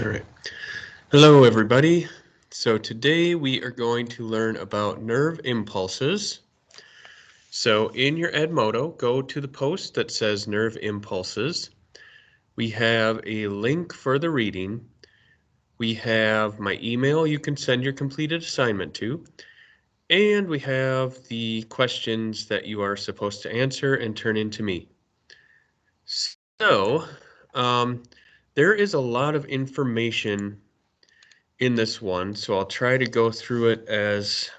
All right. Hello, everybody. So today we are going to learn about nerve impulses. So in your Edmodo, go to the post that says nerve impulses. We have a link for the reading. We have my email you can send your completed assignment to. And we have the questions that you are supposed to answer and turn in to me. So there is a lot of information in this one, so I'll try to go through it as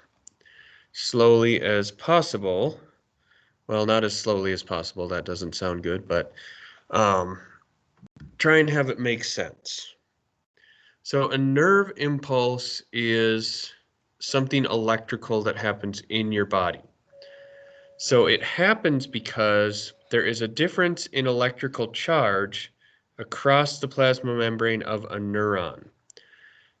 slowly as possible. Well, not as slowly as possible, that doesn't sound good, but try and have it make sense. So a nerve impulse is something electrical that happens in your body. So it happens because there is a difference in electrical charge across the plasma membrane of a neuron.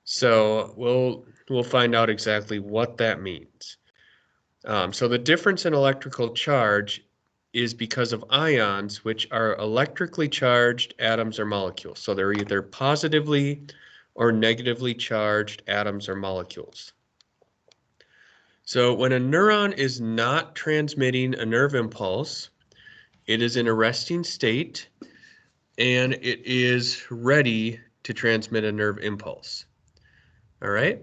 So we'll find out exactly what that means. So the difference in electrical charge is because of ions, which are electrically charged atoms or molecules. So they're either positively or negatively charged atoms or molecules. So when a neuron is not transmitting a nerve impulse, it is in a resting state and it is ready to transmit a nerve impulse. All right.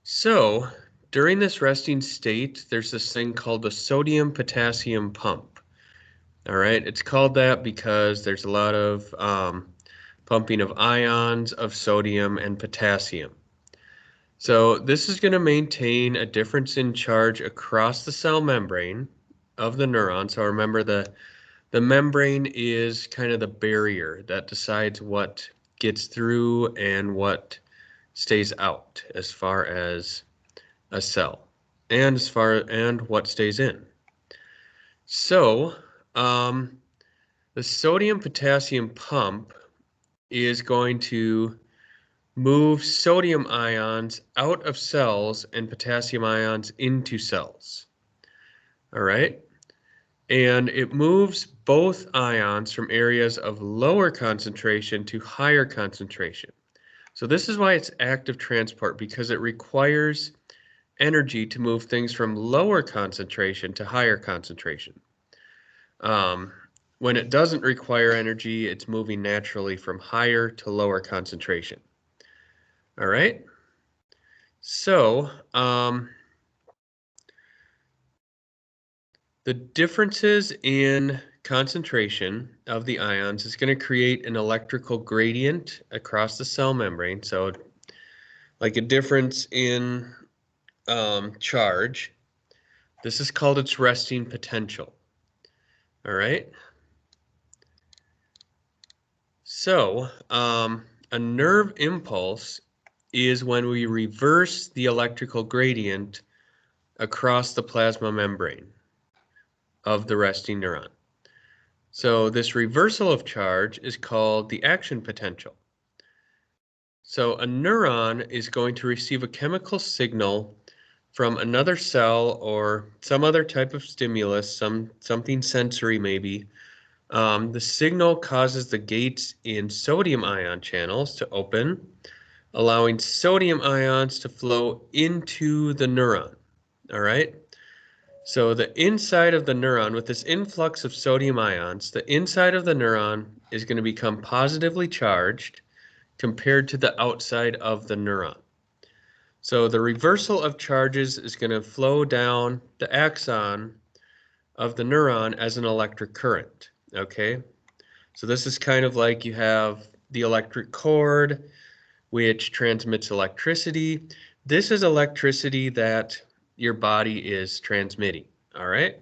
So during this resting state, there's this thing called the sodium-potassium pump. All right, it's called that because there's a lot of pumping of ions of sodium and potassium. So this is going to maintain a difference in charge across the cell membrane of the neuron. So remember the membrane is kind of the barrier that decides what gets through and what stays out as far as a cell and what stays in. So the sodium potassium pump is going to move sodium ions out of cells and potassium ions into cells. All right. And it moves both ions from areas of lower concentration to higher concentration. So this is why it's active transport, because it requires energy to move things from lower concentration to higher concentration. When it doesn't require energy, it's moving naturally from higher to lower concentration. All right. So the differences in concentration of the ions is going to create an electrical gradient across the cell membrane. So like a difference in charge. This is called its resting potential. All right. So a nerve impulse is when we reverse the electrical gradient across the plasma membrane of the resting neuron. So this reversal of charge is called the action potential. So a neuron is going to receive a chemical signal from another cell or some other type of stimulus, something sensory maybe. The signal causes the gates in sodium ion channels to open, allowing sodium ions to flow into the neuron. All right. So the inside of the neuron, with this influx of sodium ions, the inside of the neuron is going to become positively charged compared to the outside of the neuron. So the reversal of charges is going to flow down the axon of the neuron as an electric current. Okay. So this is kind of like you have the electric cord, which transmits electricity. This is electricity that your body is transmitting. All right.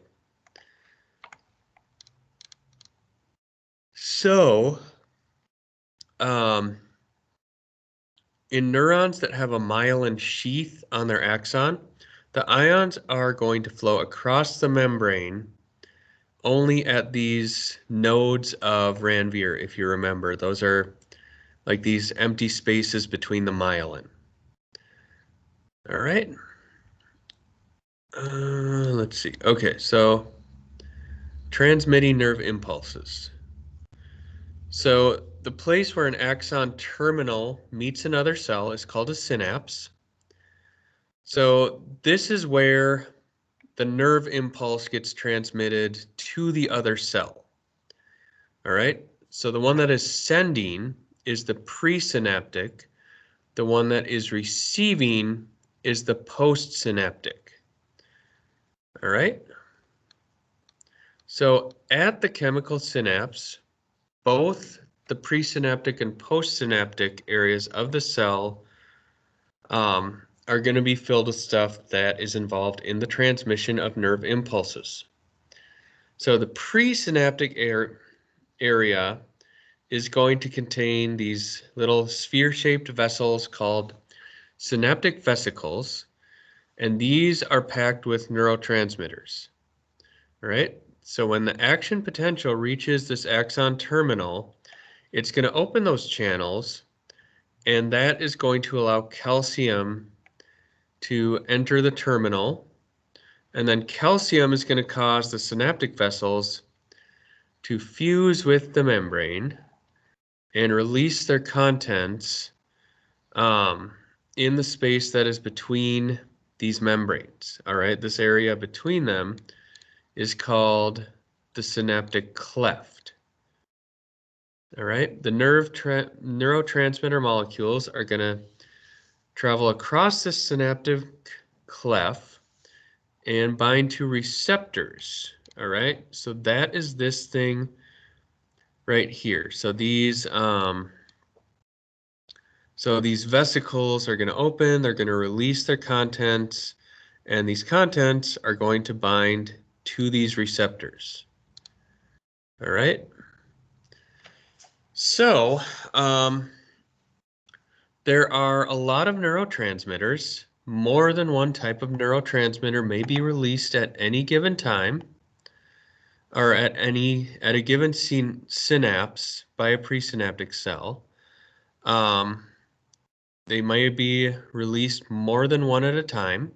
So, in neurons that have a myelin sheath on their axon, the ions are going to flow across the membrane only at these nodes of Ranvier, if you remember. Those are like these empty spaces between the myelin. All right. Let's see. Okay, so transmitting nerve impulses. So the place where an axon terminal meets another cell is called a synapse. So this is where the nerve impulse gets transmitted to the other cell. All right, so the one that is sending is the presynaptic. The one that is receiving is the postsynaptic. All right, so at the chemical synapse, both the presynaptic and postsynaptic areas of the cell are going to be filled with stuff that is involved in the transmission of nerve impulses. So the presynaptic area is going to contain these little sphere-shaped vessels called synaptic vesicles, and these are packed with neurotransmitters. All right, so when the action potential reaches this axon terminal, it's going to open those channels, and that is going to allow calcium to enter the terminal, and then calcium is going to cause the synaptic vessels to fuse with the membrane and release their contents in the space that is between these membranes. All right, this area between them is called the synaptic cleft. All right, the neurotransmitter molecules are going to travel across the synaptic cleft and bind to receptors. All right, so that is this thing right here. So these vesicles are going to open, they're going to release their contents, and these contents are going to bind to these receptors. All right. So there are a lot of neurotransmitters. More than one type of neurotransmitter may be released at any given time, or at a given synapse by a presynaptic cell. They may be released more than one at a time.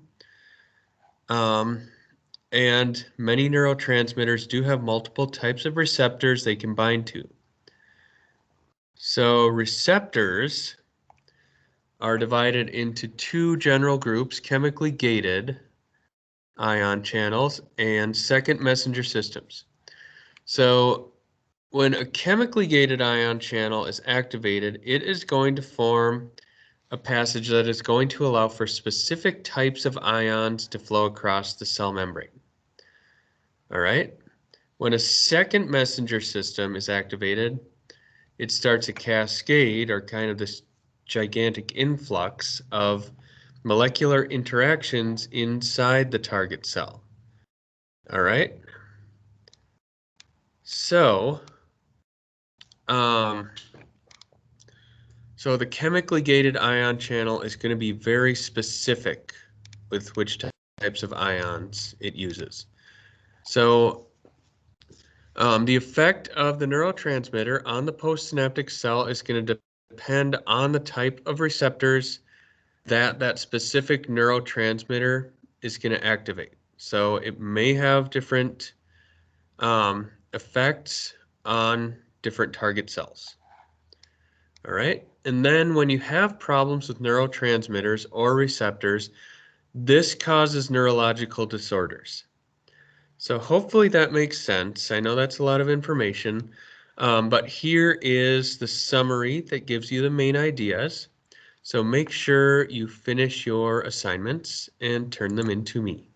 And many neurotransmitters do have multiple types of receptors they can bind to. So receptors are divided into two general groups: chemically gated ion channels and second messenger systems. So when a chemically gated ion channel is activated, it is going to form a passage that is going to allow for specific types of ions to flow across the cell membrane. All right. When a second messenger system is activated, it starts a cascade, or kind of this gigantic influx of molecular interactions inside the target cell. All right. So, so the chemically gated ion channel is going to be very specific with which types of ions it uses. So the effect of the neurotransmitter on the postsynaptic cell is going to depend on the type of receptors that specific neurotransmitter is going to activate. So it may have different effects on different target cells. All right. And then when you have problems with neurotransmitters or receptors, this causes neurological disorders. So hopefully that makes sense. I know that's a lot of information, but here is the summary that gives you the main ideas. So make sure you finish your assignments and turn them in to me.